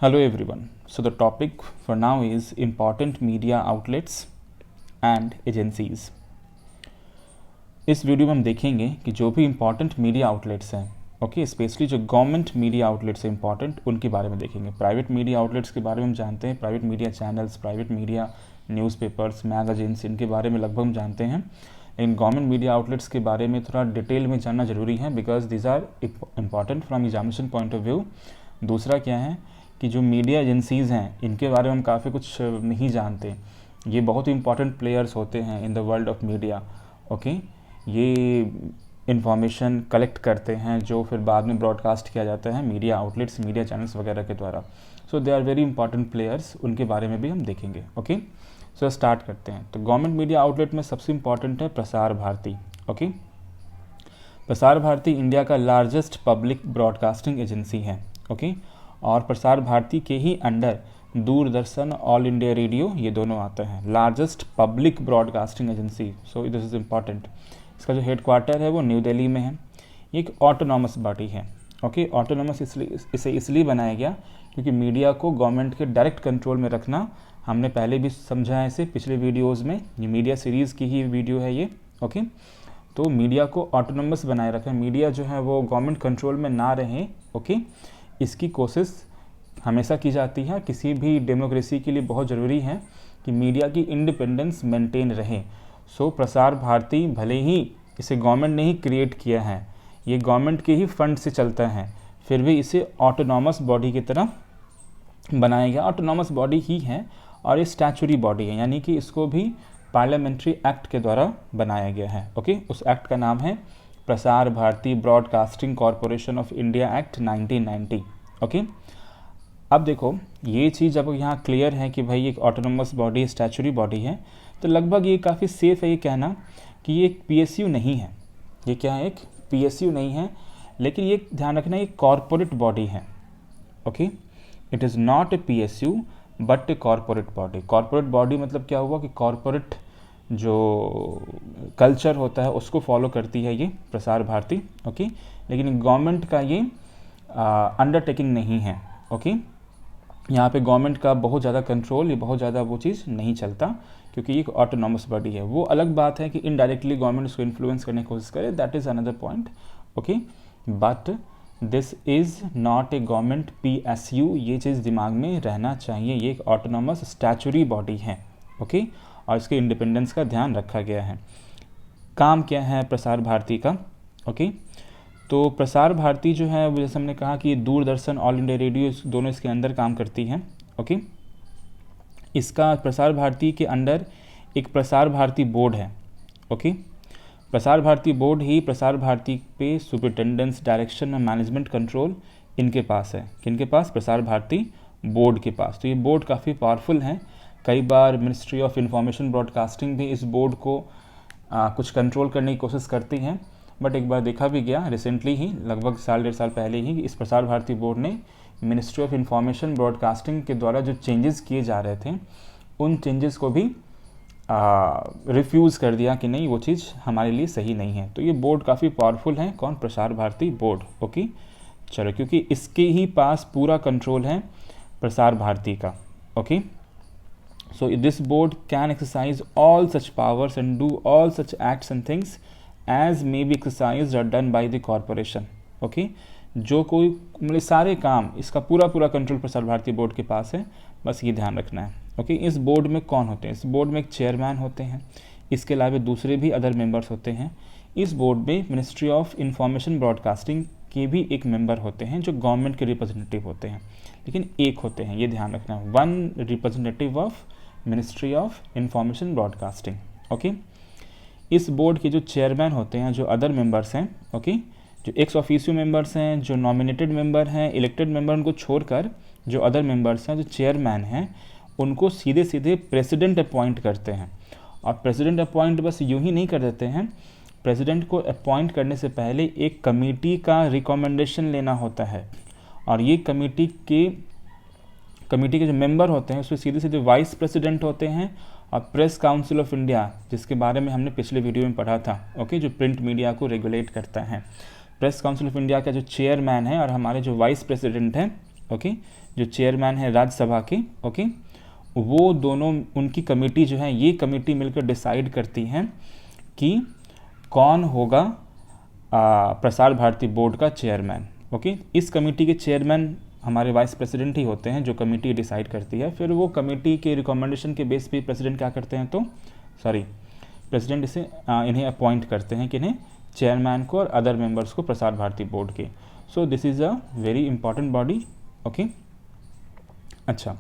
Hello everyone. So the topic for now is important media outlets and agencies. इस video में हम देखेंगे कि जो भी इम्पॉर्टेंट मीडिया आउटलेट्स हैं, ओके, स्पेशली जो गवर्नमेंट मीडिया आउटलेट्स हैं इम्पॉर्टेंट, उनके बारे में देखेंगे। प्राइवेट मीडिया आउटलेट्स के बारे में हम जानते हैं, private media channels, private media newspapers, magazines, इनके बारे में लगभग हम जानते हैं। लेकिन गवर्नमेंट मीडिया आउटलेट्स के बारे में थोड़ा डिटेल में जानना ज़रूरी है, because these are important from examination point of view. दूसरा क्या है कि जो मीडिया एजेंसीज़ हैं, इनके बारे में हम काफ़ी कुछ नहीं जानते। ये बहुत ही इंपॉर्टेंट प्लेयर्स होते हैं in the world of media, okay. ये इंफॉर्मेशन कलेक्ट करते हैं जो फिर बाद में ब्रॉडकास्ट किया जाता है मीडिया आउटलेट्स, मीडिया चैनल्स वगैरह के द्वारा। So they are very important players, उनके बारे में भी हम देखेंगे, ओके। सो स्टार्ट करते हैं। तो गवर्नमेंट मीडिया आउटलेट में सबसे इंपॉर्टेंट है प्रसार भारती, ओके। प्रसार भारती इंडिया का लार्जेस्ट पब्लिक ब्रॉडकास्टिंग एजेंसी है, ओके। और प्रसार भारती के ही under Doordarshan, all India radio, ये दोनों आते हैं। Largest public broadcasting agency, so this is important. इसका जो हेडक्वार्टर है वो न्यू दिल्ली में है। ये एक ऑटोनॉमस बॉडी है, ओके। ऑटोनॉमस इसे इसलिए बनाया गया क्योंकि मीडिया को गवर्नमेंट के डायरेक्ट कंट्रोल में रखना, हमने पहले भी समझा है इसे पिछले वीडियोज़ में। ये मीडिया सीरीज़ की ही वीडियो है ये, ओके। तो मीडिया को ऑटोनॉमस बनाए रखें, मीडिया जो है वो गवर्नमेंट कंट्रोल में ना रहे, ओके। इसकी कोशिश हमेशा की जाती है। किसी भी डेमोक्रेसी के लिए बहुत ज़रूरी है कि मीडिया की इंडिपेंडेंस मेंटेन रहे। सो प्रसार भारती भले ही इसे गवर्नमेंट ने ही क्रिएट किया है, ये गवर्नमेंट के ही फंड से चलता है, फिर भी इसे ऑटोनॉमस बॉडी की तरह बनाया गया। ऑटोनॉमस बॉडी ही है और ये स्टैचुरी बॉडी है, यानी कि इसको भी पार्लियामेंट्री एक्ट के द्वारा बनाया गया है, ओके। उस एक्ट का नाम है Prasar Bharati broadcasting corporation of India act 1990, okay. अब देखो ये चीज़ अब यहाँ क्लियर है कि भाई एक ऑटोनोमस बॉडी, स्टैचुरी बॉडी है, तो लगभग ये काफ़ी सेफ है ये कहना कि ये एक पीएसयू नहीं है। ये क्या है? एक पीएसयू नहीं है, लेकिन ये ध्यान रखना ये कॉरपोरेट बॉडी है, okay. It is not a PSU but A corporate body. Corporate body मतलब क्या हुआ कि कॉरपोरेट जो कल्चर होता है उसको फॉलो करती है ये प्रसार भारती, ओके। लेकिन गवर्नमेंट का ये अंडरटेकिंग नहीं है, ओके। यहाँ पे गवर्नमेंट का बहुत ज़्यादा कंट्रोल, ये बहुत ज़्यादा वो चीज़ नहीं चलता क्योंकि ये एक ऑटोनॉमस बॉडी है। वो अलग बात है कि इनडायरेक्टली गवर्नमेंट उसको इन्फ्लुएंस करने की कोशिश करे, that is another point, okay. But this is not a government PSU, ये चीज़ दिमाग में रहना चाहिए। ये एक ऑटोनॉमस स्टैचुरी बॉडी है, ओके। और इसके इंडिपेंडेंस का ध्यान रखा गया है। काम क्या है प्रसार भारती का, ओके। तो प्रसार भारती जो है वो जैसे हमने कहा कि दूरदर्शन, ऑल इंडिया रेडियो, दोनों इसके अंदर काम करती हैं, ओके। इसका प्रसार भारती के अंडर एक प्रसार भारती बोर्ड है, ओके। प्रसार भारती बोर्ड ही प्रसार भारती पे सुपरिटेंडेंस, डायरेक्शन और मैनेजमेंट कंट्रोल इनके पास है। किनके पास? प्रसार भारती बोर्ड के पास। तो ये बोर्ड काफ़ी पावरफुल है। कई बार मिनिस्ट्री ऑफ इंफॉर्मेशन ब्रॉडकास्टिंग भी इस बोर्ड को कुछ कंट्रोल करने की कोशिश करती हैं, बट एक बार देखा भी गया रिसेंटली ही, लगभग साल डेढ़ साल पहले ही, इस प्रसार भारती बोर्ड ने मिनिस्ट्री ऑफ इंफॉर्मेशन ब्रॉडकास्टिंग के द्वारा जो चेंजेस किए जा रहे थे उन चेंजेस को भी रिफ्यूज़ कर दिया कि नहीं, वो चीज़ हमारे लिए सही नहीं है। तो ये बोर्ड काफ़ी पावरफुल है। कौन? Prasar Bharati board, okay. चलो, क्योंकि इसके ही पास पूरा कंट्रोल है प्रसार भारती का, okay. So this board can exercise all such powers and do all such acts and things as may be exercised or done by the corporation, okay। जो कोई मतलब सारे काम, इसका पूरा कंट्रोल प्रसार भारती बोर्ड के पास है, बस ये ध्यान रखना है, ओके। इस बोर्ड में कौन होते हैं? इस बोर्ड में एक चेयरमैन होते हैं, इसके अलावा दूसरे भी अदर मेंबर्स होते हैं। इस बोर्ड में मिनिस्ट्री ऑफ इंफॉर्मेशन ब्रॉडकास्टिंग के भी एक मेंबर होते हैं जो गवर्नमेंट के रिप्रेजेंटेटिव होते हैं, लेकिन एक होते हैं, ये ध्यान रखना है, one representative of ministry of information broadcasting, okay. इस बोर्ड के जो चेयरमैन होते हैं, जो अदर मेंबर्स हैं, ओके, जो एक्स ऑफिशियो मेंबर्स हैं, जो नॉमिनेटेड मेंबर हैं, इलेक्टेड मेंबर, उनको छोड़कर जो अदर मेंबर्स हैं, जो चेयरमैन हैं, उनको सीधे सीधे प्रेसिडेंट अपॉइंट करते हैं। और प्रेसिडेंट अपॉइंट बस यूं ही नहीं कर देते हैं, प्रेसिडेंट को अपॉइंट करने से पहले एक कमेटी का रिकमेंडेशन लेना होता है, और ये कमेटी के जो मेंबर होते हैं उसमें सीधे सीधे वाइस प्रेसिडेंट होते हैं और प्रेस काउंसिल ऑफ इंडिया, जिसके बारे में हमने पिछले वीडियो में पढ़ा था, ओके, जो प्रिंट मीडिया को रेगुलेट करता है। प्रेस काउंसिल ऑफ इंडिया का जो चेयरमैन है और हमारे जो वाइस प्रेसिडेंट हैं, ओके, जो चेयरमैन है राज्यसभा के, ओके, वो दोनों, उनकी कमेटी जो है, ये कमेटी मिलकर डिसाइड करती हैं कि कौन होगा प्रसार भारती बोर्ड का चेयरमैन। ओके, इस कमेटी के चेयरमैन हमारे वाइस प्रेसिडेंट ही होते हैं, जो कमेटी डिसाइड करती है। फिर वो कमेटी के रिकमेंडेशन के बेस पे प्रेसिडेंट क्या करते हैं, तो प्रेसिडेंट इसे इन्हें अपॉइंट करते हैं कि इन्हें चेयरमैन को और अदर मेंबर्स को प्रसार भारती बोर्ड के। सो this is a very important body. Okay, अच्छा,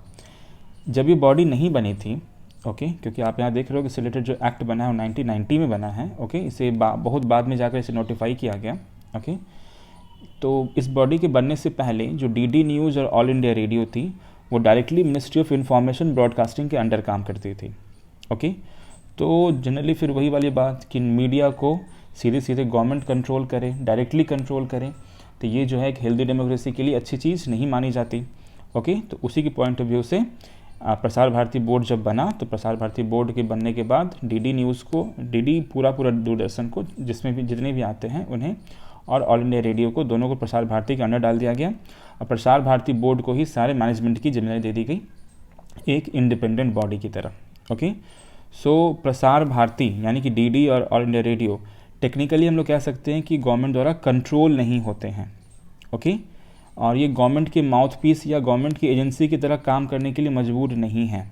जब ये बॉडी नहीं बनी थी, ओके, क्योंकि आप यहाँ देख रहे हो कि इससे रिलेटेड जो एक्ट बना है वो 1990 में बना है। ओके, इसे बहुत बाद में जाकर इसे नोटिफाई किया गया। ओके, तो इस बॉडी के बनने से पहले जो डीडी न्यूज़ और ऑल इंडिया रेडियो थी, वो directly ministry of information broadcasting के अंडर काम करती थी। ओके, तो जनरली फिर वही वाली बात कि मीडिया को सीधे सीधे गवर्नमेंट कंट्रोल करे, डायरेक्टली कंट्रोल करे, तो ये जो है एक हेल्दी डेमोक्रेसी के लिए अच्छी चीज़ नहीं मानी जाती। ओके, तो उसी की पॉइंट ऑफ व्यू से प्रसार भारती बोर्ड जब बना, तो प्रसार भारती बोर्ड के बनने के बाद डीडी न्यूज़ को, डीडी पूरा दूरदर्शन को, जिसमें भी जितने भी आते हैं उन्हें, और ऑल इंडिया रेडियो को, दोनों को प्रसार भारती के अंडर डाल दिया गया। और प्रसार भारती बोर्ड को ही सारे मैनेजमेंट की जिम्मेदारी दे दी गई, एक इंडिपेंडेंट बॉडी की तरह। ओके, सो प्रसार भारती यानी कि डीडी और ऑल इंडिया रेडियो टेक्निकली हम लोग कह सकते हैं कि गवर्नमेंट द्वारा कंट्रोल नहीं होते हैं। ओके, और ये गवर्नमेंट के माउथ पीस या गवर्नमेंट की एजेंसी की तरह काम करने के लिए मजबूर नहीं है।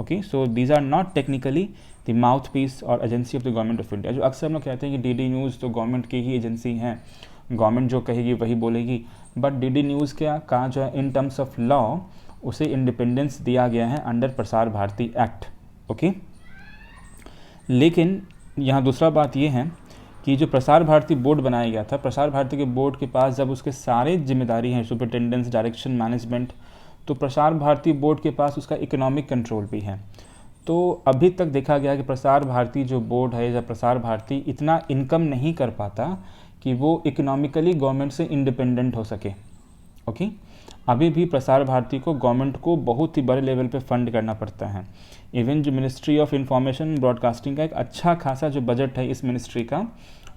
Okay, so these are not technically the mouthpiece और agency of the government of India. जो अक्सर हम लोग कहते हैं कि डीडी न्यूज़ तो गवर्नमेंट की ही एजेंसी है, गवर्नमेंट जो कहेगी वही बोलेगी, बट डीडी न्यूज़ क्या कहा जो है, इन टर्म्स ऑफ लॉ उसे इंडिपेंडेंस दिया गया है under Prasar Bharati act. Okay, लेकिन यहाँ दूसरा बात यह है कि जो प्रसार भारती बोर्ड बनाया गया था, प्रसार भारती के बोर्ड के पास जब उसके सारे जिम्मेदारी हैं, सुपरिटेंडेंस, डायरेक्शन, मैनेजमेंट, तो प्रसार भारती बोर्ड के पास उसका इकोनॉमिक कंट्रोल भी है। तो अभी तक देखा गया कि प्रसार भारती जो बोर्ड है या प्रसार भारती इतना इनकम नहीं कर पाता कि वो इकोनॉमिकली गवर्नमेंट से इंडिपेंडेंट हो सके। ओके, अभी भी प्रसार भारती को गवर्नमेंट को बहुत ही बड़े लेवल पे फंड करना पड़ता है। इवन जो मिनिस्ट्री ऑफ इंफॉर्मेशन ब्रॉडकास्टिंग का एक अच्छा खासा जो बजट है इस मिनिस्ट्री का,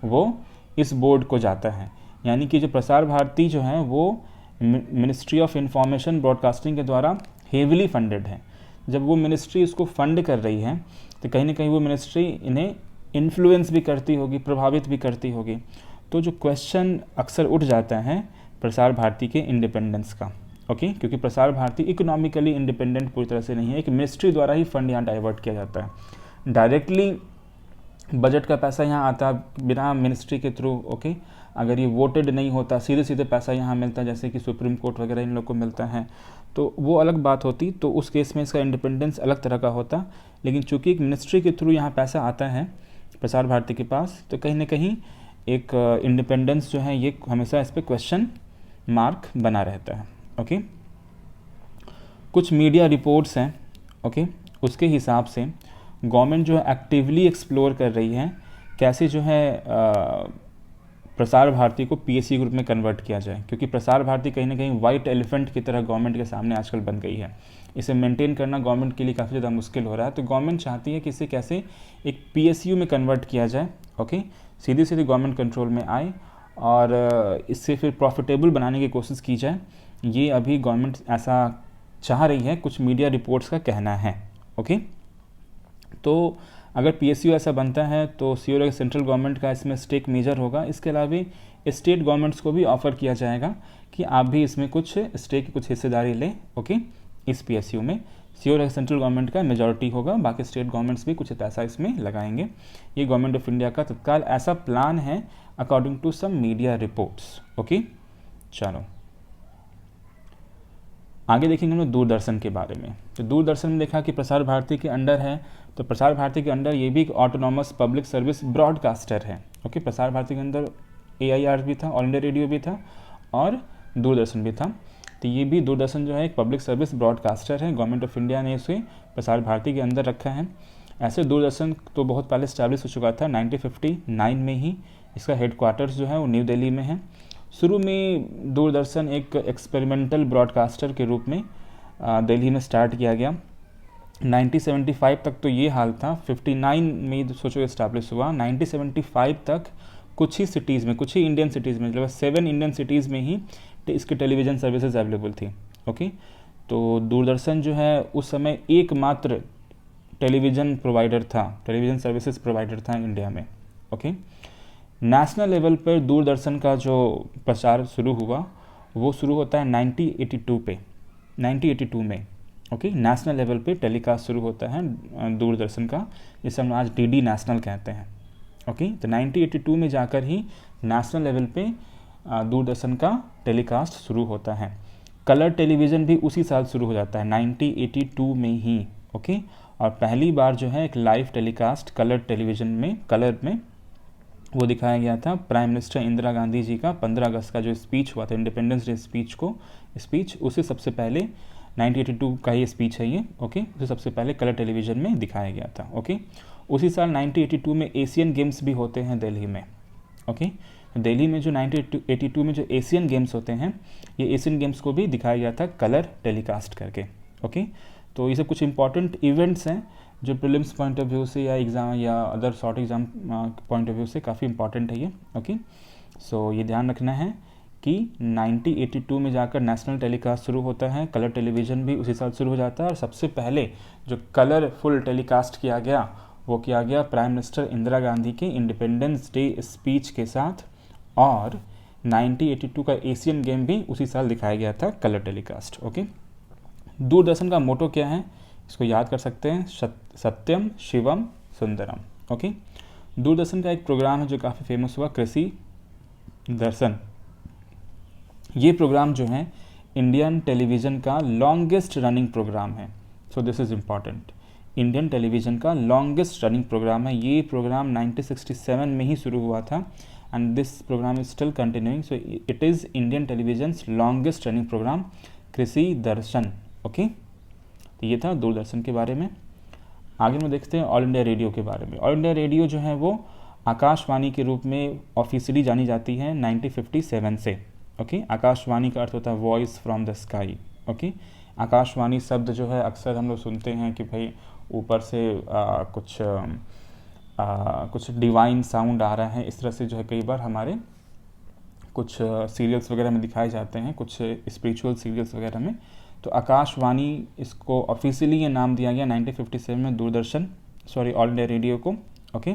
वो इस बोर्ड को जाता है। यानी कि जो प्रसार भारती जो है वो मिनिस्ट्री ऑफ इंफॉर्मेशन ब्रॉडकास्टिंग के द्वारा हेविली फंडेड है। जब वो मिनिस्ट्री इसको फंड कर रही है, तो कहीं ना कहीं वो मिनिस्ट्री इन्हें इन्फ्लुएंस भी करती होगी, प्रभावित भी करती होगी। तो जो क्वेश्चन अक्सर उठ जाता है प्रसार भारती के इंडिपेंडेंस का। ओके, क्योंकि प्रसार भारती इकोनॉमिकली इंडिपेंडेंट पूरी तरह से नहीं है, एक मिनिस्ट्री द्वारा ही फंड यहाँ डाइवर्ट किया जाता है। डायरेक्टली बजट का पैसा यहाँ आता बिना मिनिस्ट्री के थ्रू। ओके, अगर ये वोटेड नहीं होता, सीधे सीधे पैसा यहाँ मिलता, जैसे कि सुप्रीम कोर्ट वगैरह इन लोग को मिलता है, तो वो अलग बात होती, तो उस केस में इसका इंडिपेंडेंस अलग तरह का होता। लेकिन चूंकि एक मिनिस्ट्री के थ्रू यहाँ पैसा आता है प्रसार भारती के पास, तो कहीं ना कहीं एक इंडिपेंडेंस जो है ये हमेशा इस पर क्वेश्चन मार्क बना रहता है। ओके, कुछ मीडिया रिपोर्ट्स हैं, ओके, उसके हिसाब से गवर्नमेंट जो है एक्टिवली एक्सप्लोर कर रही है कैसे जो है प्रसार भारती को पीएसयू ग्रुप में कन्वर्ट किया जाए, क्योंकि प्रसार भारती कहीं ना कहीं वाइट एलिफेंट की तरह गवर्नमेंट के सामने आजकल बन गई है। इसे मेंटेन करना गवर्नमेंट के लिए काफ़ी ज़्यादा मुश्किल हो रहा है। तो गवर्नमेंट चाहती है कि इसे कैसे एक पीएसयू में कन्वर्ट किया जाए। ओके, सीधे सीधे गवर्नमेंट कंट्रोल में आए और इससे फिर प्रॉफिटेबल बनाने की कोशिश की जाए। ये अभी गवर्नमेंट ऐसा चाह रही है, कुछ मीडिया रिपोर्ट्स का कहना है। ओके, तो अगर पीएसयू ऐसा बनता है तो श्योर सेंट्रल गवर्नमेंट का इसमें स्टेक मेजर होगा। इसके अलावा स्टेट गवर्नमेंट्स को भी ऑफर किया जाएगा कि आप भी इसमें कुछ स्टेक, कुछ हिस्सेदारी लें। ओके, इस पीएसयू में श्योर सेंट्रल गवर्नमेंट का मेजॉरिटी होगा, बाकी स्टेट गवर्नमेंट्स भी कुछ पैसा इसमें लगाएंगे। ये गवर्नमेंट ऑफ इंडिया का तत्काल ऐसा प्लान है according to some media reports. Okay, चलो आगे देखेंगे हम लोग दूरदर्शन के बारे में। तो दूरदर्शन में देखा कि प्रसार भारती के अंडर है, तो प्रसार भारती के अंडर ये भी एक ऑटोनॉमस पब्लिक सर्विस ब्रॉडकास्टर है। ओके, प्रसार भारती के अंदर AIR भी था, ऑल इंडिया रेडियो भी था और दूरदर्शन भी था। तो ये भी दूरदर्शन जो है एक पब्लिक सर्विस ब्रॉडकास्टर है। गवर्नमेंट ऑफ इंडिया ने इसे प्रसार भारती के अंदर रखा है। ऐसे दूरदर्शन तो बहुत पहले स्टैब्लिश हो चुका था, 1959 में ही। इसका हेडक्वार्टर्स जो है वो न्यू दिल्ली में है। शुरू में दूरदर्शन एक एक्सपेरिमेंटल ब्रॉडकास्टर के रूप में दिल्ली में स्टार्ट किया गया। 1975 तक तो ये हाल था। 59 में सोचो इस्टेब्लिश हुआ। 1975 तक कुछ ही सिटीज़ में, कुछ ही इंडियन सिटीज़ में, मतलब 7 इंडियन सिटीज़ में ही इसकी टेलीविज़न सर्विसेज अवेलेबल थी। ओके। तो दूरदर्शन जो है उस समय एकमात्र टेलीविज़न प्रोवाइडर था, टेलीविज़न सर्विसेज प्रोवाइडर था इंडिया में। ओके। नेशनल लेवल पर दूरदर्शन का जो प्रचार शुरू हुआ वो शुरू होता है 1982 पे, 1982 में। ओके। नेशनल लेवल पे टेलीकास्ट शुरू होता है दूरदर्शन का, जिसे हम आज डीडी नेशनल कहते हैं। ओके। तो 1982 में जाकर ही नेशनल लेवल पे दूरदर्शन का टेलीकास्ट शुरू होता है। कलर टेलीविज़न भी उसी साल शुरू हो जाता है 1982 में ही। ओके। और पहली बार जो है एक लाइव टेलीकास्ट कलर टेलीविज़न में, कलर में वो दिखाया गया था प्राइम मिनिस्टर इंदिरा गांधी जी का 15 अगस्त का जो स्पीच हुआ था, इंडिपेंडेंस डे स्पीच उसे सबसे पहले 1982 का ये स्पीच है ये। ओके। उसे सबसे पहले कलर टेलीविज़न में दिखाया गया था। ओके। उसी साल 1982 में एशियन गेम्स भी होते हैं दिल्ली में। ओके। दिल्ली में जो 1982 में जो एशियन गेम्स होते हैं, ये एशियन गेम्स को भी दिखाया गया था कलर टेलीकास्ट करके। ओके। तो ये सब कुछ इंपॉर्टेंट इवेंट्स हैं जो प्रीलिम्स पॉइंट ऑफ व्यू से या एग्ज़ाम या other short exam point of view से काफ़ी इंपॉर्टेंट है ये। ओके। सो ये ध्यान रखना है कि 1982 में जाकर नेशनल टेलीकास्ट शुरू होता है, कलर टेलीविज़न भी उसी साल शुरू हो जाता है। और सबसे पहले जो कलरफुल टेलीकास्ट किया गया वो किया गया प्राइम मिनिस्टर इंदिरा गांधी के इंडिपेंडेंस डे स्पीच के साथ। और 1982 का एशियन गेम भी उसी साल दिखाया गया था कलर टेलीकास्ट। ओके। दूरदर्शन का मोटो क्या है, इसको याद कर सकते हैं, सत्यम शिवम सुंदरम। ओके। दूरदर्शन का एक प्रोग्राम है जो काफ़ी फेमस हुआ, कृषि दर्शन। ये प्रोग्राम जो है इंडियन टेलीविज़न का लॉन्गेस्ट रनिंग प्रोग्राम है। So this is important, Indian television का लॉन्गेस्ट रनिंग प्रोग्राम है। ये प्रोग्राम 1967 में ही शुरू हुआ था and this program is still continuing. So it is Indian television's longest running program, Krishi Darshan. Okay. तो ये था दूरदर्शन के बारे में। आगे में देखते हैं ऑल इंडिया रेडियो के बारे में। ऑल इंडिया रेडियो जो है वो आकाशवाणी के रूप में ऑफिशियली जानी जाती है 1957 से। ओके। आकाशवाणी का अर्थ होता है voice from the sky. Okay. Akashvani शब्द जो है अक्सर हम लोग सुनते हैं कि भाई ऊपर से कुछ डिवाइन साउंड आ रहा है, इस तरह से जो है कई बार हमारे कुछ सीरियल्स वगैरह में दिखाए जाते हैं, कुछ स्पिरिचुअल सीरियल्स वगैरह में। तो आकाशवाणी इसको ऑफिशियली ये नाम दिया गया 1957 में दूरदर्शन ऑल इंडिया रेडियो को। ओके।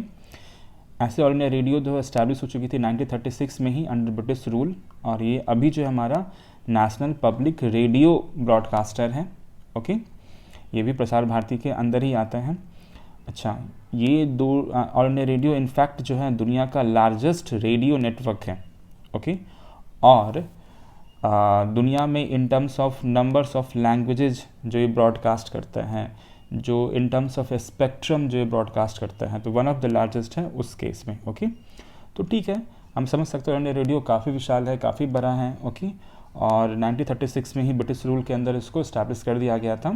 ऐसे ऑल इंडिया रेडियो जो एस्टैब्लिश हो चुकी थी 1936 में ही अंडर ब्रिटिश रूल, और ये अभी जो है हमारा नेशनल पब्लिक रेडियो ब्रॉडकास्टर है। ओके। ये भी प्रसार भारती के अंदर ही आता है। अच्छा, ये ऑल इंडिया रेडियो इनफैक्ट जो है दुनिया का लार्जेस्ट रेडियो नेटवर्क है। ओके। और दुनिया में इन terms of numbers of languages जो ये ब्रॉडकास्ट करता है, जो इन टर्म्स ऑफ स्पेक्ट्रम जो ये ब्रॉडकास्ट करता है, तो वन ऑफ द लार्जेस्ट है उस केस में। ओके। तो ठीक है, हम समझ सकते हैं ऑल इंडिया रेडियो काफ़ी विशाल है, काफ़ी बड़ा है। ओके। और 1936 में ही ब्रिटिश रूल के अंदर इसको इस्टेब्लिश कर दिया गया था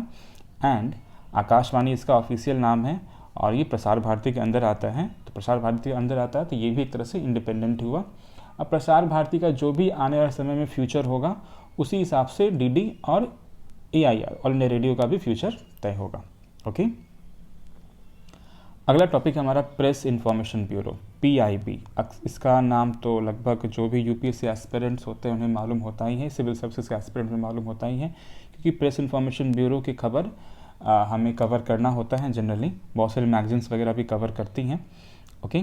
एंड आकाशवाणी इसका ऑफिशियल नाम है और ये प्रसार भारती के अंदर आता है। तो प्रसार भारती के अंदर आता है तो ये भी एक तरह से इंडिपेंडेंट हुआ। अब प्रसार भारती का जो भी आने वाले समय में फ्यूचर होगा उसी हिसाब से डीडी और AIR ऑल इंडिया रेडियो का भी फ्यूचर तय होगा। ओके। अगला टॉपिक हमारा प्रेस इंफॉर्मेशन ब्यूरो, PIB। इसका नाम तो लगभग जो भी UPSC एस्पिरेंट्स होते हैं उन्हें मालूम होता ही है, सिविल सर्विसेज के एस्पिरेंट्स में मालूम होता ही है, क्योंकि प्रेस इंफॉर्मेशन ब्यूरो की खबर हमें कवर करना होता है जनरली। बहुत सारे मैगजीन्स वगैरह भी कवर करती हैं। ओके।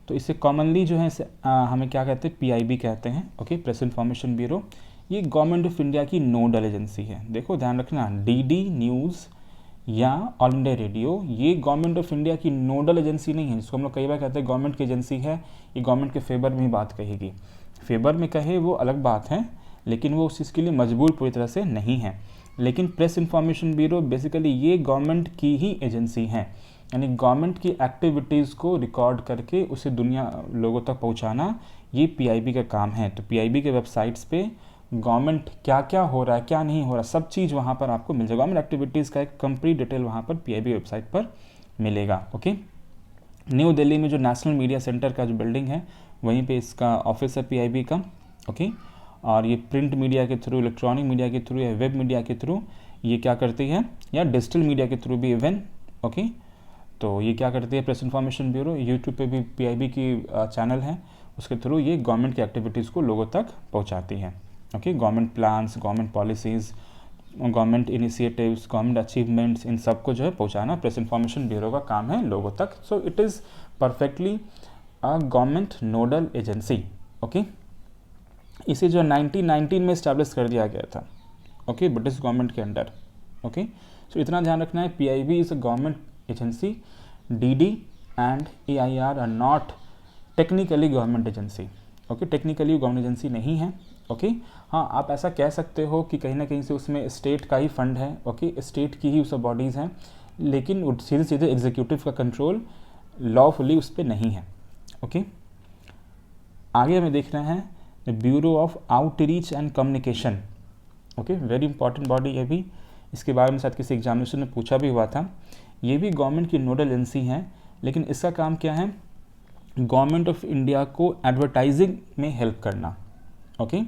तो इसे कॉमनली जो है हमें क्या कहते हैं, PIB कहते हैं। ओके। प्रेस इंफॉर्मेशन ब्यूरो ये गवर्नमेंट ऑफ इंडिया की नोडल एजेंसी है। देखो ध्यान रखना, DD न्यूज़ या ऑल इंडिया रेडियो ये गवर्नमेंट ऑफ इंडिया की नोडल एजेंसी नहीं है, जिसको हम लोग कई बार कहते हैं गवर्नमेंट की एजेंसी है, ये गवर्नमेंट के फेवर में ही बात कहेगी। फेवर में कहे वो अलग बात है, लेकिन वो उस चीज़ के लिए मजबूर पूरी तरह से नहीं है। लेकिन प्रेस इंफॉर्मेशन ब्यूरो बेसिकली ये गवर्नमेंट की ही एजेंसी है, यानी गवर्नमेंट की एक्टिविटीज़ को रिकॉर्ड करके उसे दुनिया लोगों तक पहुंचाना, ये PIB का काम है। तो PIB के वेबसाइट्स पे गवर्नमेंट क्या क्या हो रहा है, क्या नहीं हो रहा, सब चीज़ वहाँ पर आपको मिल जाएगा। गवर्नमेंट एक्टिविटीज़ का एक कंप्लीट डिटेल वहाँ पर PIB वेबसाइट पर मिलेगा। ओके। न्यू दिल्ली में जो नेशनल मीडिया सेंटर का जो बिल्डिंग है वहीं पे इसका ऑफिस है PIB का। ओके। और ये प्रिंट मीडिया के थ्रू, इलेक्ट्रॉनिक मीडिया के थ्रू या वेब मीडिया के थ्रू ये क्या करती है, या डिजिटल मीडिया के थ्रू भी इवन। ओके। तो ये क्या करती है प्रेस इंफॉर्मेशन ब्यूरो, यूट्यूब पे भी PIB की चैनल है, उसके थ्रू ये गवर्नमेंट की एक्टिविटीज़ को लोगों तक पहुँचाती है। Okay. Government plans, government policies, government initiatives, government achievements, इन सबको जो है पहुंचाना प्रेस इन्फॉर्मेशन ब्यूरो का काम है लोगों तक. So it is perfectly a government nodal agency. Okay, इसे जो 1919 में इस्टेब्लिश कर दिया गया था. ओके, ब्रिटिश गवर्नमेंट के अंडर. ओके, सो इतना ध्यान रखना है, PIB is a government agency. DD and AIR are not technically government agency. Okay, technically government agency नहीं है. ओके, हाँ, आप ऐसा कह सकते हो कि कहीं ना कहीं से उसमें स्टेट का ही फंड है. ओके, स्टेट की ही सब बॉडीज़ हैं, लेकिन सीधे सीधे एग्जीक्यूटिव का कंट्रोल लॉफुली उस पर नहीं है. ओके, आगे हमें देख रहे हैं bureau of outreach and communication. Okay, very important body है भी. इसके बारे में शायद किसी एग्जामिनेशन में पूछा भी हुआ था. ये भी गवर्नमेंट की नोडल एजेंसी है, लेकिन इसका काम क्या है, गवर्नमेंट ऑफ इंडिया को एडवर्टाइजिंग में हेल्प करना. ओके,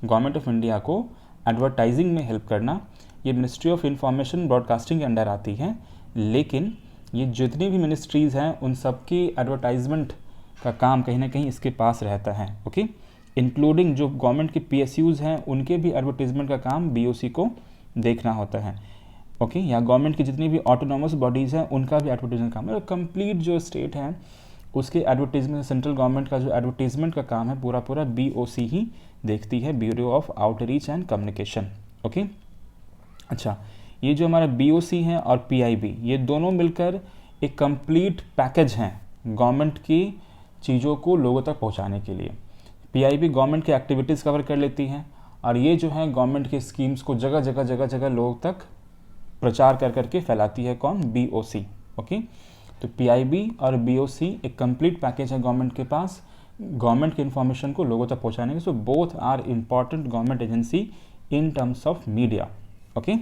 गवर्नमेंट ऑफ इंडिया को एडवर्टाइजिंग में हेल्प करना. ये मिनिस्ट्री ऑफ इंफॉर्मेशन ब्रॉडकास्टिंग के अंडर आती है, लेकिन ये जितनी भी मिनिस्ट्रीज़ हैं उन सब की एडवर्टाइजमेंट का काम कहीं ना कहीं इसके पास रहता है. ओके, इंक्लूडिंग जो गवर्नमेंट के PSUs हैं उनके भी एडवर्टीजमेंट का काम BOC को देखना होता है. ओके, या गवर्नमेंट की जितनी भी ऑटोनॉमस बॉडीज़ हैं उनका भी एडवर्टीजमेंट काम है. कंप्लीट जो स्टेट है उसके एडवर्टीजमेंट, सेंट्रल गवर्नमेंट का जो एडवर्टीजमेंट का काम है पूरा पूरा BOC ही देखती है, bureau of outreach and communication. Okay, अच्छा, ये जो हमारा BOC है और PIB, ये दोनों मिलकर एक कंप्लीट पैकेज हैं गवर्नमेंट की चीज़ों को लोगों तक पहुंचाने के लिए. PIB गवर्नमेंट की एक्टिविटीज़ कवर कर लेती हैं, और ये जो है गवर्नमेंट के स्कीम्स को जगह जगह जगह जगह लोगों तक प्रचार कर करके फैलाती है. कौन? BOC. ओके, तो PIB और BOC एक कंप्लीट पैकेज है गवर्नमेंट के पास गवर्नमेंट की इन्फॉर्मेशन को लोगों तक पहुंचाने के. So both are important government agency in terms of media. Okay,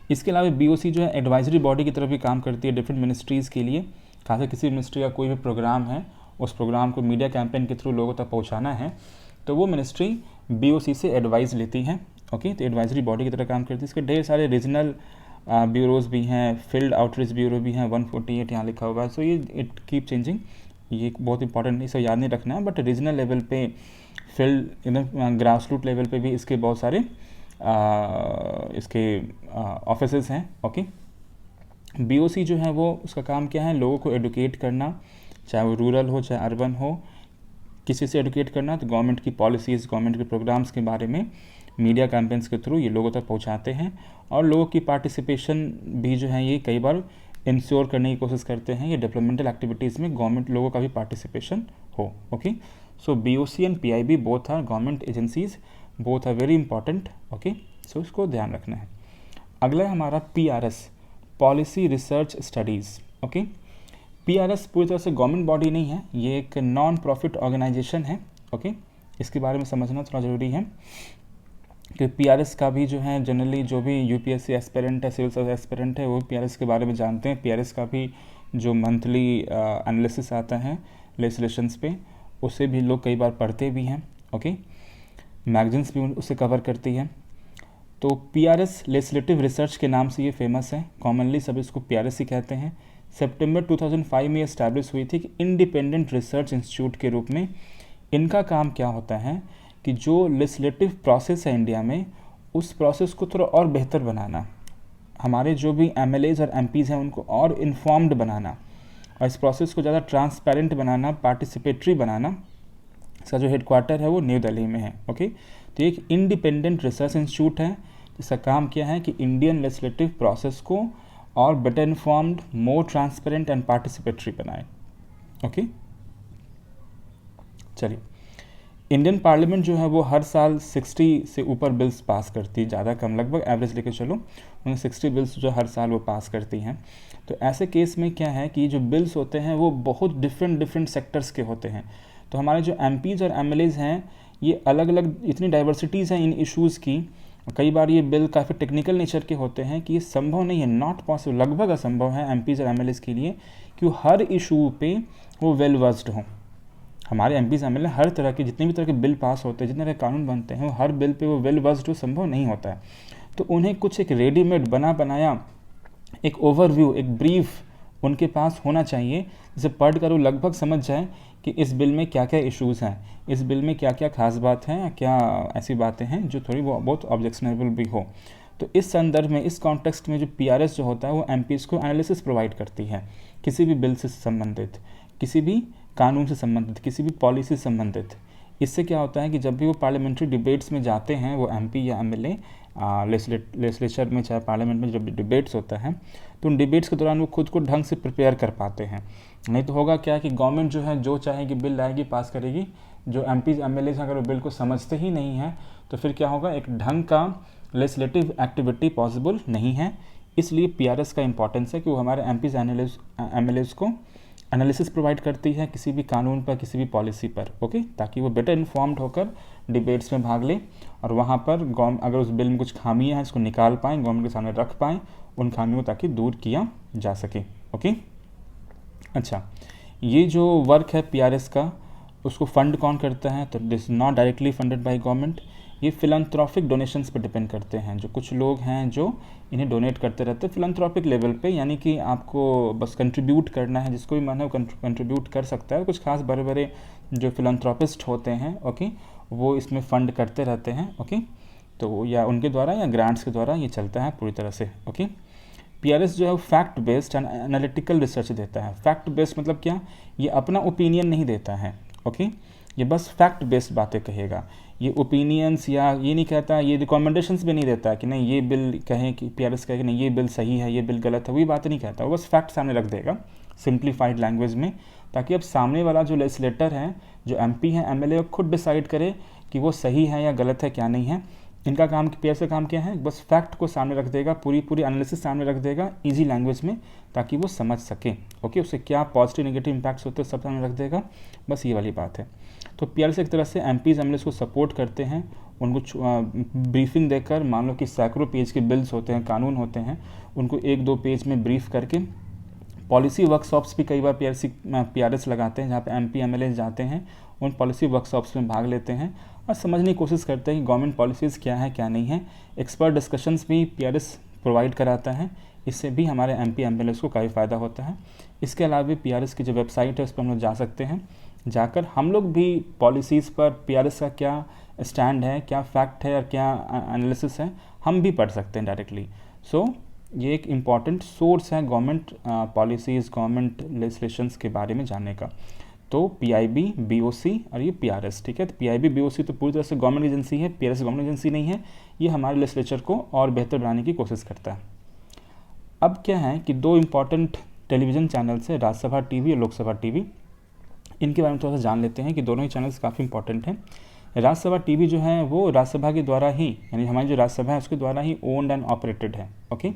इसके अलावा BOC जो है एडवाइजरी बॉडी की तरफ भी काम करती है डिफरेंट मिनिस्ट्रीज़ के लिए. खासकर किसी मिनिस्ट्री का कोई भी प्रोग्राम है, उस प्रोग्राम को मीडिया कैंपेन के थ्रू लोगों तक पहुंचाना है, तो वो मिनिस्ट्री BOC से एडवाइस लेती है. ओके, तो एडवाइजरी बॉडी की तरह काम करती है. इसके ढेर सारे रीजनल ब्यूरोज़ भी हैं, फील्ड आउटरीच ब्यूरो भी हैं, 148 यहाँ लिखा हुआ है. सो ये इट कीप चेंजिंग. ये बहुत इंपॉर्टेंट, इसे याद नहीं रखना है, बट रीजनल लेवल पे, फील्ड ग्रास रूट लेवल पे भी इसके बहुत सारे इसके ऑफिसेस हैं. ओके, BOC जो है वो उसका काम क्या है, लोगों को एडुकेट करना, चाहे वो रूरल हो चाहे अर्बन हो, किसी से एडुकेट करना. तो गवर्नमेंट की पॉलिसीज़, गवर्नमेंट के प्रोग्राम्स के बारे में मीडिया कैंपेन्स के थ्रू ये लोगों तक पहुंचाते हैं, और लोगों की पार्टिसिपेशन भी जो है ये कई बार इंश्योर करने की कोशिश करते हैं, ये डेवलपमेंटल एक्टिविटीज़ में गवर्नमेंट लोगों का भी पार्टिसिपेशन हो. Okay, so BOC and PIB both are government agencies, both are very important. Okay, so इसको ध्यान रखना है. अगला है हमारा PRS, policy research studies. Okay, PRS पूरी तरह से गवर्नमेंट बॉडी नहीं है, ये एक नॉन प्रॉफिट ऑर्गेनाइजेशन है. ओके, इसके बारे में समझना थोड़ा ज़रूरी है कि PRS का भी जो है जनरली जो भी UPSC एस्पिरेंट है, सिविल सर्विस एस्पिरेंट है, वो PRS के बारे में जानते हैं. PRS का भी जो मंथली एनालिसिस आता है लेजिस्लेशंस पे, उसे भी लोग कई बार पढ़ते भी हैं. ओके, मैगजीन्स भी उसे कवर करती है. तो PRS लेजिस्लेटिव रिसर्च के नाम से ये फेमस है, कॉमनली सब इसको PRS ही कहते हैं. सितंबर 2005 में इस्टेब्लिश हुई थी कि इंडिपेंडेंट रिसर्च इंस्टीट्यूट के रूप में. इनका काम क्या होता है कि जो लेजिस्लेटिव प्रोसेस है इंडिया में, उस प्रोसेस को थोड़ा और बेहतर बनाना, हमारे जो भी MLAs और MPs हैं उनको और इन्फॉर्म्ड बनाना, और इस प्रोसेस को ज़्यादा ट्रांसपेरेंट बनाना, पार्टिसिपेटरी बनाना. इसका जो हेडक्वार्टर है वो न्यू दिल्ली में है. ओके, तो एक इंडिपेंडेंट रिसर्च इंस्टीट्यूट है जिसका काम क्या है कि इंडियन लेजिस्लेटिव प्रोसेस को और better informed, more transparent and participatory बनाए. ओके, चलिए, इंडियन पार्लियामेंट जो है वो हर साल 60 से ऊपर बिल्स पास करती है, ज़्यादा कम, लगभग एवरेज लेके चलो, उन्हें 60 बिल्स जो हर साल वो पास करती हैं. तो ऐसे केस में क्या है कि जो बिल्स होते हैं वो बहुत डिफरेंट सेक्टर्स के होते हैं. तो हमारे जो MPs और MLAs हैं, ये अलग अलग, इतनी डाइवर्सिटीज़ हैं इन इश्यूज़ की. कई बार ये बिल काफ़ी टेक्निकल नेचर के होते हैं कि ये संभव नहीं है, नॉट पॉसिबल, लगभग असंभव है MPs और MLAs के लिए कि वो हर इशू पे वो वेल वर्स्ड हों. हमारे MPs MLA हर तरह के, जितने भी तरह के बिल पास होते हैं, जितने तरह के कानून बनते हैं, वो हर बिल पे वो वेल वर्स्ड हो, संभव नहीं होता है. तो उन्हें कुछ एक रेडीमेड बना बनाया एक ओवरव्यू, एक ब्रीफ उनके पास होना चाहिए, जिसे पढ़ कर वो लगभग समझ जाए कि इस बिल में क्या क्या इश्यूज़ हैं, इस बिल में क्या क्या खास बात हैं, क्या ऐसी बातें हैं जो थोड़ी बहुत ऑब्जेक्शनेबल भी हो। तो इस संदर्भ में, इस कॉन्टेक्स्ट में जो पीआरएस जो होता है वो एमपीज़ को एनालिसिस प्रोवाइड करती है, किसी भी बिल से संबंधित, किसी भी कानून से संबंधित, किसी भी पॉलिसी से संबंधित। इससे क्या होता है कि जब भी वो पार्लियामेंट्री डिबेट्स में जाते हैं, वो एमपी या एमएलए लेजिस्लेचर में, चाहे पार्लियामेंट में जब डिबेट्स होता है, तो उन डिबेट्स के दौरान वो खुद को ढंग से प्रिपेयर कर पाते हैं। नहीं तो होगा क्या कि गवर्नमेंट जो है जो चाहेगी बिल लाएगी, पास करेगी, जो एमपीज एमएलए अगर वो बिल को समझते ही नहीं है तो फिर क्या होगा, एक ढंग का लेजिस्लेटिव एक्टिविटी पॉसिबल नहीं है। इसलिए पीआरएस का इंपॉर्टेंस है कि वो हमारे एमपीज एमएलएज को एनालिसिस प्रोवाइड करती है किसी भी कानून पर, किसी भी पॉलिसी पर, ओके, ताकि वो बेटर इन्फॉर्म्ड होकर डिबेट्स में भाग ले और वहाँ पर अगर उस बिल में कुछ खामियां हैं इसको निकाल पाएँ, गवर्नमेंट के सामने रख पाएँ उन खामियों को, ताकि दूर किया जा सके। ओके, अच्छा, ये जो वर्क है पीआरएस का, उसको फंड कौन करता है? तो this not directly funded by government, ये फिलैंथ्रोपिक डोनेशंस पर डिपेंड करते हैं। जो कुछ लोग हैं जो इन्हें डोनेट करते रहते हैं फिलैंथ्रोपिक लेवल पे, यानी कि आपको बस कंट्रीब्यूट करना है, जिसको भी मन है वो कंट्रीब्यूट कर सकता है। कुछ खास बड़े बड़े जो फिलैंथ्रोपिस्ट होते हैं, ओके, वो इसमें फ़ंड करते रहते हैं, ओके, तो या उनके द्वारा या ग्रांट्स के द्वारा ये चलता है पूरी तरह से। ओके, पीआरएस जो है fact based and analytical research देता है। फैक्ट बेस्ड मतलब क्या? ये अपना ओपिनियन नहीं देता है, ओके, ये बस फैक्ट बेस्ड बातें कहेगा। ये ओपिनियंस या ये नहीं कहता, ये रिकमेंडेशंस भी नहीं देता कि नहीं ये बिल कहें, कि पीआरएस कहे कि नहीं ये बिल सही है, ये बिल गलत है, वही बात नहीं कहता, वो बस फैक्ट सामने रख देगा सिंप्लीफाइड लैंग्वेज में, ताकि अब सामने वाला जो लेजिस्लेटर है, जो एमपी है, एमएलए, खुद डिसाइड करे कि वो सही है या गलत है, क्या नहीं है। इनका काम, पीआरएस का काम क्या है? बस फैक्ट को सामने रख देगा, पूरी एनालिसिस सामने रख देगा इजी लैंग्वेज में, ताकि वो समझ सके, ओके, उससे क्या पॉजिटिव नेगेटिव इम्पैक्ट्स होते हैं सब सामने रख देगा, बस ये वाली बात है। तो पीआरएस एक तरह से एमपीज एमएलएस को सपोर्ट करते हैं, उनको ब्रीफिंग देकर, मान लो कि सैकड़ों पेज के बिल्स होते हैं, कानून होते हैं, उनको 1-2 पेज में ब्रीफ करके, पॉलिसी वर्कशॉप्स भी कई बार पीआरएस लगाते हैं, जहाँ पे एमपी एमएलए जाते हैं, उन पॉलिसी वर्कशॉप्स में भाग लेते हैं और समझने की कोशिश करते हैं कि गवर्नमेंट पॉलिसीज़ क्या है क्या नहीं है। एक्सपर्ट डिस्कशंस भी पीआरएस प्रोवाइड कराता है, इससे भी हमारे एमपी एमएलए को काफ़ी फ़ायदा होता है। इसके अलावा पीआरएस की जो वेबसाइट है उस पर हम लोग जा सकते हैं, जाकर हम लोग भी पॉलिसीज़ पर पीआरएस का क्या स्टैंड है, क्या फैक्ट है और क्या एनालिसिस है, हम भी पढ़ सकते हैं डायरेक्टली। सो ये एक इम्पॉर्टेंट सोर्स है गवर्नमेंट पॉलिसीज़, गवर्नमेंट लेजिस्लेशंस के बारे में जानने का। तो पीआईबी, बीओसी और ये पीआरएस, ठीक है। तो पीआईबी, बीओसी तो पूरी तरह से गवर्नमेंट एजेंसी है, पीआरएस गवर्नमेंट एजेंसी नहीं है। ये हमारे लेजिस्लेचर को और बेहतर बनाने की कोशिश करता है। अब क्या है कि 2 इम्पॉर्टेंट टेलीविज़न चैनल्स हैं, राज्यसभा टीवी और लोकसभा टीवी। इनके बारे में थोड़ा सा जान लेते हैं कि दोनों ही चैनल्स काफ़ी इंपॉर्टेंट हैं। राज्यसभा टीवी जो है वो राज्यसभा के द्वारा ही, यानी हमारी जो राज्यसभा है उसके द्वारा ही ओन्ड एंड ऑपरेटेड है, ओके।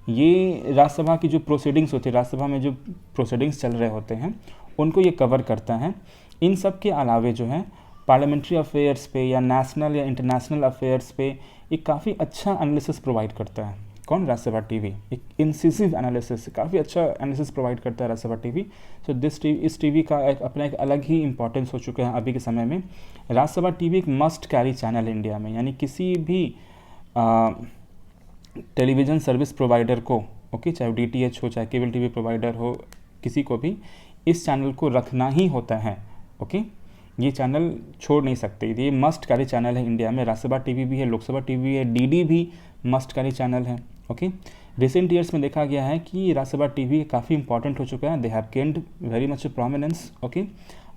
ये राज्यसभा की जो प्रोसीडिंग्स होती है, राज्यसभा में जो प्रोसीडिंग्स चल रहे होते हैं उनको ये कवर करता है। इन सब के अलावे जो है पार्लियामेंट्री अफेयर्स पे या नेशनल या इंटरनेशनल अफेयर्स पे एक काफ़ी अच्छा एनालिसिस प्रोवाइड करता है। कौन? राज्यसभा टीवी। एक इंसिसिव एनालिसिस, काफ़ी अच्छा एनालिसिस प्रोवाइड करता है राज्यसभा टीवी। सो इस टीवी का अपना एक अलग ही इंपॉर्टेंस हो चुका है अभी के समय में। राज्यसभा टीवी एक मस्ट कैरी चैनल है इंडिया में, यानी किसी भी टेलीविज़न सर्विस प्रोवाइडर को, ओके, चाहे डीटीएच हो, चाहे केबल टीवी प्रोवाइडर हो, किसी को भी इस चैनल को रखना ही होता है, ओके। ये चैनल छोड़ नहीं सकते, ये मस्ट कैरी चैनल है इंडिया में। राज्यसभा टीवी भी है, लोकसभा टीवी भी है, डीडी भी मस्ट कैरी चैनल है, ओके। रिसेंट ईयर्स में देखा गया है कि राज्यसभा टीवी काफ़ी इंपॉर्टेंट हो चुका है। They have gained very much prominence, okay,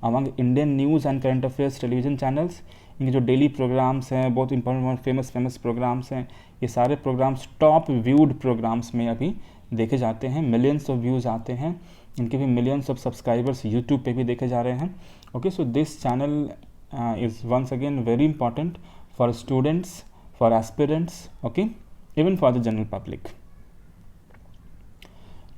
among Indian news and current affairs television channels. इनके जो डेली प्रोग्राम्स हैं, बहुत इंपॉर्टेंट फेमस प्रोग्राम्स हैं, ये सारे प्रोग्राम्स टॉप व्यूड प्रोग्राम्स में अभी देखे जाते हैं। मिलियंस ऑफ व्यूज़ आते हैं, इनके भी मिलियंस ऑफ सब्सक्राइबर्स यूट्यूब पे भी देखे जा रहे हैं, okay. So this channel is once again very important for students, for aspirants, okay, even for the general public.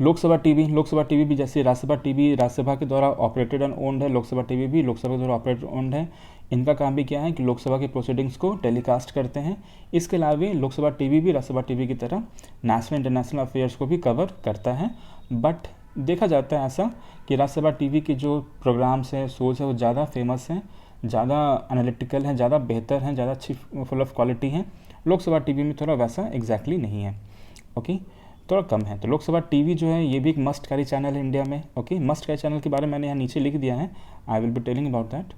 Lok Sabha TV भी जैसे राज्यसभा टीवी राज्यसभा के द्वारा ऑपरेटेड एंड ओन्ड है, लोकसभा टीवी भी लोकसभा के द्वारा ऑपरेटेड ओन्ड है। इनका काम भी क्या है कि लोकसभा के प्रोसीडिंग्स को टेलीकास्ट करते हैं। इसके अलावा लोकसभा टीवी भी राज्यसभा टीवी की तरह नेशनल इंटरनेशनल अफेयर्स को भी कवर करता है। बट देखा जाता है ऐसा कि राज्यसभा टीवी के जो प्रोग्राम्स हैं, शोज़ है, वो ज़्यादा फेमस हैं, ज़्यादा एनालिटिकल हैं, ज़्यादा बेहतर हैं, ज़्यादा अच्छी फुल ऑफ क्वालिटी हैं। लोकसभा टीवी में थोड़ा वैसा एग्जैक्टली नहीं है, ओके। थोड़ा कम है। तो लोकसभा टीवी जो है ये भी एक मस्ट कैरी चैनल है इंडिया में। ओके, मस्ट कैरी चैनल के बारे में मैंने यहाँ नीचे लिख दिया है, I will be telling about that.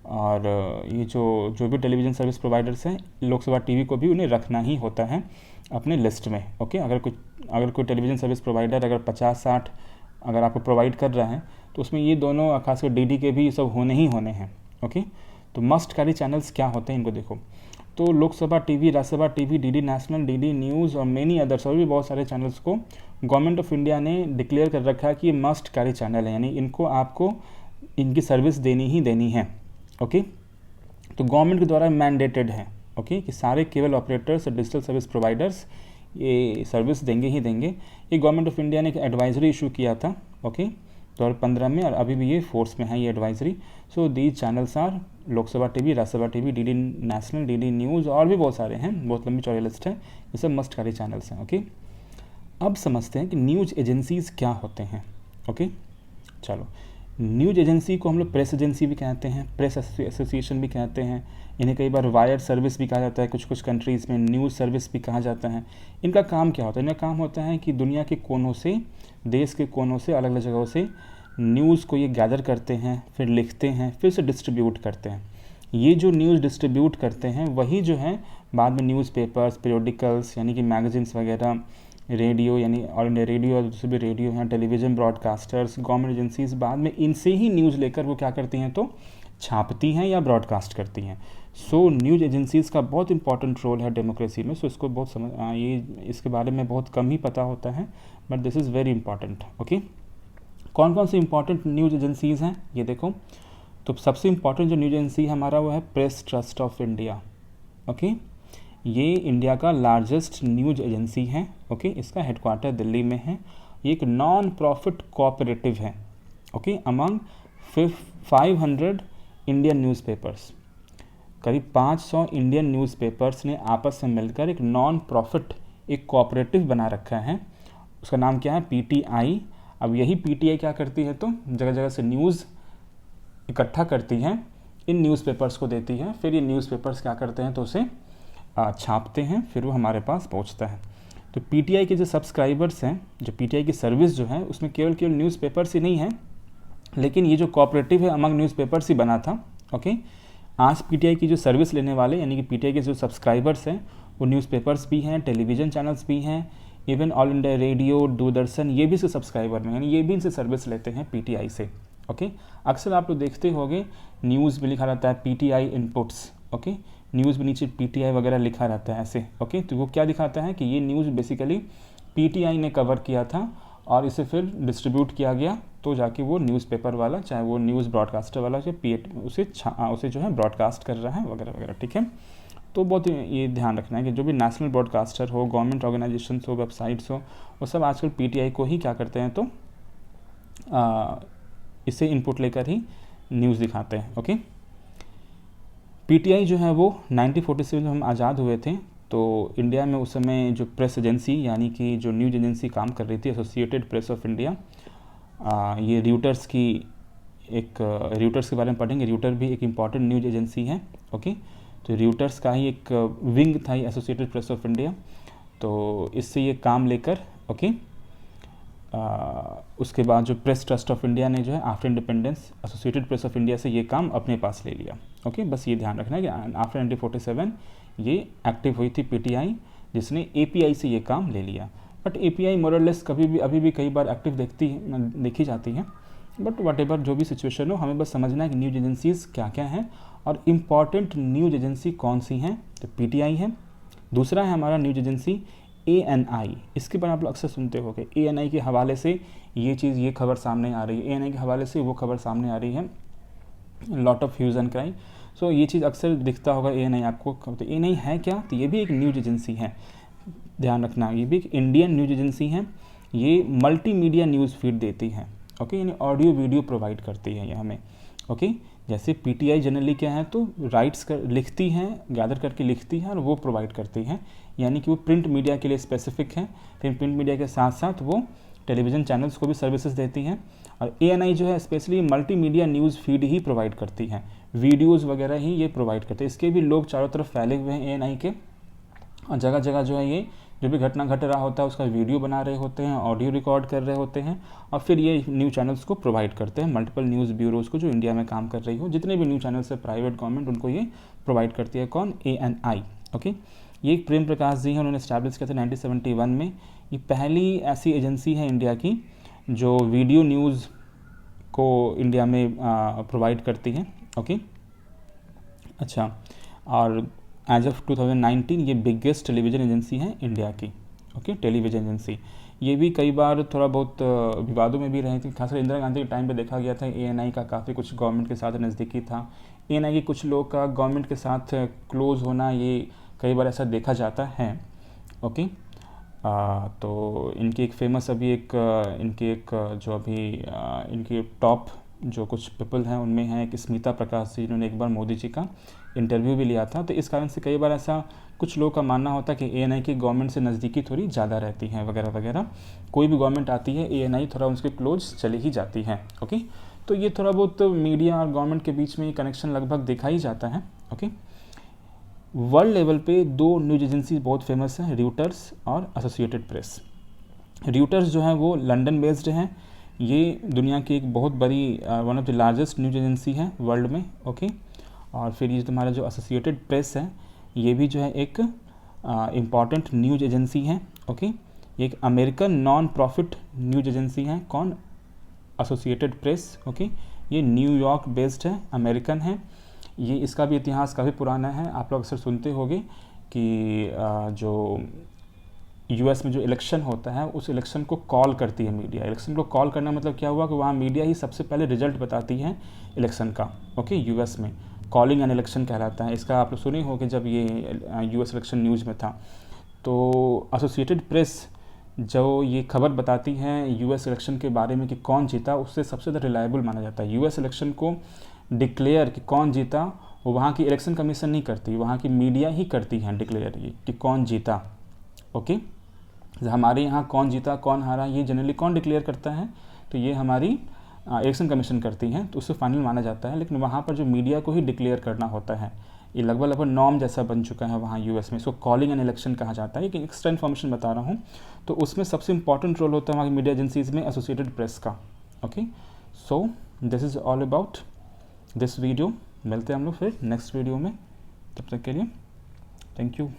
और ये जो भी टेलीविज़न सर्विस प्रोवाइडर्स हैं, लोकसभा टीवी को भी उन्हें रखना ही होता है अपने लिस्ट में। ओके, अगर कोई टेलीविज़न सर्विस प्रोवाइडर अगर 50-60 अगर आपको प्रोवाइड कर रहा है तो उसमें ये दोनों खासकर डीडी के भी ये सब होने ही होने हैं। ओके, तो मस्ट कैरी चैनल्स क्या होते हैं इनको देखो। तो Lok Sabha TV, Rajya Sabha TV, DD national, DD news और मेनी अदर्स और भी बहुत सारे चैनल्स को गवर्नमेंट ऑफ इंडिया ने डिक्लेयर कर रखा है कि ये मस्ट कैरी चैनल है, यानी इनको आपको इनकी सर्विस देनी ही देनी है। ओके, तो गवर्नमेंट के द्वारा मैंडेटेड है। ओके, कि सारे केबल ऑपरेटर्स और डिजिटल सर्विस प्रोवाइडर्स ये सर्विस देंगे ही देंगे। ये गवर्नमेंट ऑफ इंडिया ने एक एडवाइजरी इशू किया था। ओके, 2015 में, और अभी भी ये फोर्स में है ये advisory. So these channels are Lok Sabha TV, Rajya Sabha TV, DD national, DD news और भी बहुत सारे हैं, बहुत लंबी चौड़ी लिस्ट है। ये सब मस्ट कैरी चैनल्स हैं। ओके, अब समझते हैं कि न्यूज़ एजेंसीज़ क्या होते हैं। ओके, चलो, न्यूज़ एजेंसी को हम लोग प्रेस एजेंसी भी कहते हैं, प्रेस एसोसिएशन भी कहते हैं, इन्हें कई बार वायर सर्विस भी कहा जाता है, कुछ कंट्रीज़ में न्यूज़ सर्विस भी कहा जाता है। इनका काम क्या होता है? इनका काम होता है कि दुनिया के कोनों से, देश के कोनों से, अलग अलग जगहों से न्यूज़ को ये गैदर करते हैं, फिर लिखते हैं, फिर से डिस्ट्रीब्यूट करते हैं। ये जो न्यूज़ डिस्ट्रीब्यूट करते हैं वही जो है बाद में न्यूज़पेपर्स, पीरियोडिकल्स यानी कि मैगजीन्स वगैरह, रेडियो यानी ऑल इंडिया रेडियो और दूसरे भी रेडियो हैं, टेलीविज़न ब्रॉडकास्टर्स, गवर्नमेंट एजेंसीज बाद में इनसे ही न्यूज़ लेकर वो क्या करती हैं तो छापती हैं या ब्रॉडकास्ट करती हैं। सो न्यूज़ एजेंसीज़ का बहुत इंपॉर्टेंट रोल है डेमोक्रेसी में। सो इसको बहुत ये इसके बारे में बहुत कम ही पता होता है, but this is very important. Okay, कौन कौन सी इंपॉर्टेंट न्यूज़ एजेंसीज़ हैं ये देखो। तो सबसे इंपॉर्टेंट जो न्यूज़ एजेंसी है हमारा वो है press trust of India. Okay, ये इंडिया का लार्जेस्ट न्यूज़ एजेंसी है। ओके, इसका हेडक्वार्टर दिल्ली में है। ये एक नॉन प्रॉफिट कोऑपरेटिव है। ओके, अमंग 500 इंडियन न्यूज़पेपर्स, करीब 500 इंडियन न्यूज़पेपर्स ने आपस में मिलकर एक नॉन प्रॉफिट, एक कोऑपरेटिव बना रखा है। उसका नाम क्या है? पीटीआई। अब यही पीटीआई क्या करती है तो जगह जगह से न्यूज़ इकट्ठा करती है, इन न्यूज़पेपर्स को देती है, फिर ये न्यूज़पेपर्स क्या करते हैं तो उसे छापते हैं, फिर वो हमारे पास पहुंचता है। तो पीटीआई के जो सब्सक्राइबर्स हैं, जो पीटीआई की सर्विस जो है उसमें केवल न्यूज़पेपर्स ही नहीं है, लेकिन ये जो कोऑपरेटिव है अमंग न्यूज़पेपर्स ही बना था। ओके, आज पीटीआई की जो सर्विस लेने वाले यानी कि पीटीआई के जो सब्सक्राइबर्स हैं वो न्यूज़पेपर्स भी हैं, टेलीविज़न चैनल्स भी हैं, even all India radio, Doordarshan, ये भी इसके सब्सक्राइबर में, यानी ये भी इनसे सर्विस लेते हैं पीटीआई से। ओके, अक्सर आप लोग देखते होंगे न्यूज़ में लिखा रहता है पीटीआई इनपुट्स। ओके, न्यूज़ में नीचे पीटीआई वगैरह लिखा रहता है ऐसे। ओके, तो वो क्या दिखाता है कि ये न्यूज़ बेसिकली पीटीआई ने कवर किया था और इसे फिर डिस्ट्रीब्यूट किया गया, तो जाके वो न्यूज़पेपर वाला, चाहे वो न्यूज़ ब्रॉडकास्टर वाला जो उसे जो है ब्रॉडकास्ट कर रहा है वगैरह वगैरह। ठीक है, तो बहुत ये ध्यान रखना है कि जो भी नेशनल ब्रॉडकास्टर हो, गवर्नमेंट ऑर्गेनाइजेशन हो, वेबसाइट्स हो, वो सब आजकल पीटीआई को ही क्या करते हैं तो इससे इनपुट लेकर ही न्यूज़ दिखाते हैं। ओके, पीटीआई जो है वो 1947 में हम आज़ाद हुए थे, तो इंडिया में उस समय जो प्रेस एजेंसी यानी कि जो न्यूज़ एजेंसी काम कर रही थी, एसोसिएटेड प्रेस ऑफ इंडिया, ये र्यूटर्स के बारे में पढ़ेंगे। र्यूटर भी एक इम्पॉर्टेंट न्यूज़ एजेंसी है। ओके, तो र्यूटर्स का ही एक विंग था एसोसिएटेड प्रेस ऑफ इंडिया, तो इससे ये काम लेकर ओके उसके बाद जो प्रेस ट्रस्ट ऑफ इंडिया ने जो है after independence associated press of India से ये काम अपने पास ले लिया। ओके, बस ये ध्यान रखना है कि आफ्टर 1947 ये एक्टिव हुई थी पीटीआई, जिसने एपीआई से ये काम ले लिया। बट एपीआई मोरलेस कभी भी अभी भी कई बार एक्टिव देखी जाती है, बट व्हाटएवर जो भी सिचुएशन हो, हमें बस समझना है कि न्यूज़ एजेंसीज़ क्या क्या हैं और इम्पॉर्टेंट न्यूज़ एजेंसी कौन सी हैं। तो पीटीआई है, दूसरा है हमारा न्यूज़ एजेंसी एएनआई। इसके बारे में आप लोग अक्सर सुनते होंगे, एएनआई के हवाले से ये खबर सामने आ रही है, एएनआई के हवाले से वो खबर सामने आ रही है, lot of hue and cry. So ये चीज़ अक्सर दिखता होगा एएनआई आपको। तो एएनआई है क्या? तो ये भी एक न्यूज़ एजेंसी है, ध्यान रखना, ये भी एक इंडियन न्यूज़ एजेंसी है। ये मल्टीमीडिया न्यूज़ फीड देती है। ओके, यानी ऑडियो वीडियो प्रोवाइड करती है ये हमें। ओके, जैसे पीटीआई जनरली क्या है तो लिखती हैं, गैदर करके लिखती है और वो प्रोवाइड करती हैं, यानी कि वो प्रिंट मीडिया के लिए स्पेसिफिक है। फिर प्रिंट मीडिया के साथ साथ वो टेलीविज़न चैनल्स को भी सर्विसेज देती हैं। और एएनआई जो है स्पेशली मल्टीमीडिया न्यूज़ फीड ही प्रोवाइड करती है, वीडियोज़ वगैरह ही ये प्रोवाइड करते हैं। इसके भी लोग चारों तरफ फैले हुए हैं एएनआई के, और जगह जगह जो है ये जो भी घटना घट रहा होता है उसका वीडियो बना रहे होते हैं, ऑडियो रिकॉर्ड कर रहे होते हैं और फिर ये न्यूज़ चैनल्स को प्रोवाइड करते हैं, मल्टीपल न्यूज़ ब्यूरोज़ को जो इंडिया में काम कर रही हो, जितने भी न्यूज़ चैनल्स है प्राइवेट गवर्नमेंट उनको ये प्रोवाइड करती है। कौन? ANI। ओके, ये एक प्रेम प्रकाश जी हैं, उन्होंने इस्टेब्लिश किया था 1971 में। ये पहली ऐसी एजेंसी है इंडिया की जो वीडियो न्यूज़ को इंडिया में प्रोवाइड करती है। ओके, अच्छा, और एज ऑफ 2019 ये बिगेस्ट टेलीविज़न एजेंसी है इंडिया की। Okay, television agency. ये भी कई बार थोड़ा बहुत विवादों में भी रही थी, खासकर इंदिरा गांधी के टाइम पे देखा गया था ANI का काफ़ी कुछ गवर्नमेंट के साथ नज़दीकी था। ANI के कुछ लोग का गवर्नमेंट के साथ क्लोज होना ये कई बार ऐसा देखा जाता है। ओके, तो इनकी एक फेमस अभी जो अभी इनकी टॉप जो कुछ पीपल हैं उनमें हैं एक स्मिता प्रकाश जी, इन्होंने एक बार मोदी जी का इंटरव्यू भी लिया था। तो इस कारण से कई बार ऐसा कुछ लोगों का मानना होता है कि ANI की गवर्नमेंट से नज़दीकी थोड़ी ज़्यादा रहती है वगैरह वगैरह। कोई भी गवर्नमेंट आती है ANI थोड़ा उनके क्लोज चली ही जाती है। ओके, तो ये थोड़ा बहुत मीडिया और गवर्नमेंट के बीच में कनेक्शन लगभग देखा ही जाता है। ओके, वर्ल्ड लेवल पे 2 न्यूज़ एजेंसी बहुत फेमस हैं, र्यूटर्स और एसोसिएटेड प्रेस। र्यूटर्स जो है वो लंदन बेस्ड हैं, ये दुनिया की एक बहुत बड़ी one of the largest news agency है वर्ल्ड में। ओके, और फिर ये तुम्हारा जो एसोसिएटेड प्रेस है ये भी जो है एक इम्पॉर्टेंट न्यूज़ एजेंसी है। ओके, ये एक American non profit news agency है। कौन? Associated press. ओके, ये न्यूयॉर्क बेस्ड है, अमेरिकन है। ये इसका भी इतिहास काफ़ी पुराना है। आप लोग अक्सर सुनते होंगे कि जो US में जो इलेक्शन होता है उस इलेक्शन को कॉल करती है मीडिया। इलेक्शन को कॉल करना मतलब क्या हुआ कि वहाँ मीडिया ही सबसे पहले रिजल्ट बताती है इलेक्शन का। ओके, US में कॉलिंग एन इलेक्शन कहलाता है। इसका आप लोग सुने हो कि जब ये US इलेक्शन न्यूज़ में था तो एसोसिएटेड प्रेस जो ये खबर बताती है US इलेक्शन के बारे में कि कौन जीता, उससे सबसे ज़्यादा रिलायबल माना जाता है। US इलेक्शन को डिक्लेयर कि कौन जीता वो वहाँ की इलेक्शन कमीशन नहीं करती, वहाँ की मीडिया ही करती है डिक्लेयर ये कि कौन जीता। ओके, हमारे यहाँ कौन जीता कौन हारा ये जनरली कौन डिक्लेयर करता है? तो ये हमारी इलेक्शन कमीशन करती हैं, तो उससे फाइनल माना जाता है। लेकिन वहाँ पर जो मीडिया को ही डिक्लेयर करना होता है, ये लगभग नॉर्म जैसा बन चुका है वहाँ US में। इसको कॉलिंग एन इलेक्शन कहा जाता है। एक एक्स्ट्रा इन्फॉर्मेशन बता रहा हूँ, तो उसमें सबसे इंपॉर्टेंट रोल होता है वहाँ की मीडिया एजेंसीज में एसोसिएटेड प्रेस का। Okay, so this is all about this video. मिलते हैं हम लोग फिर नेक्स्ट वीडियो में, तब तक के लिए थैंक यू।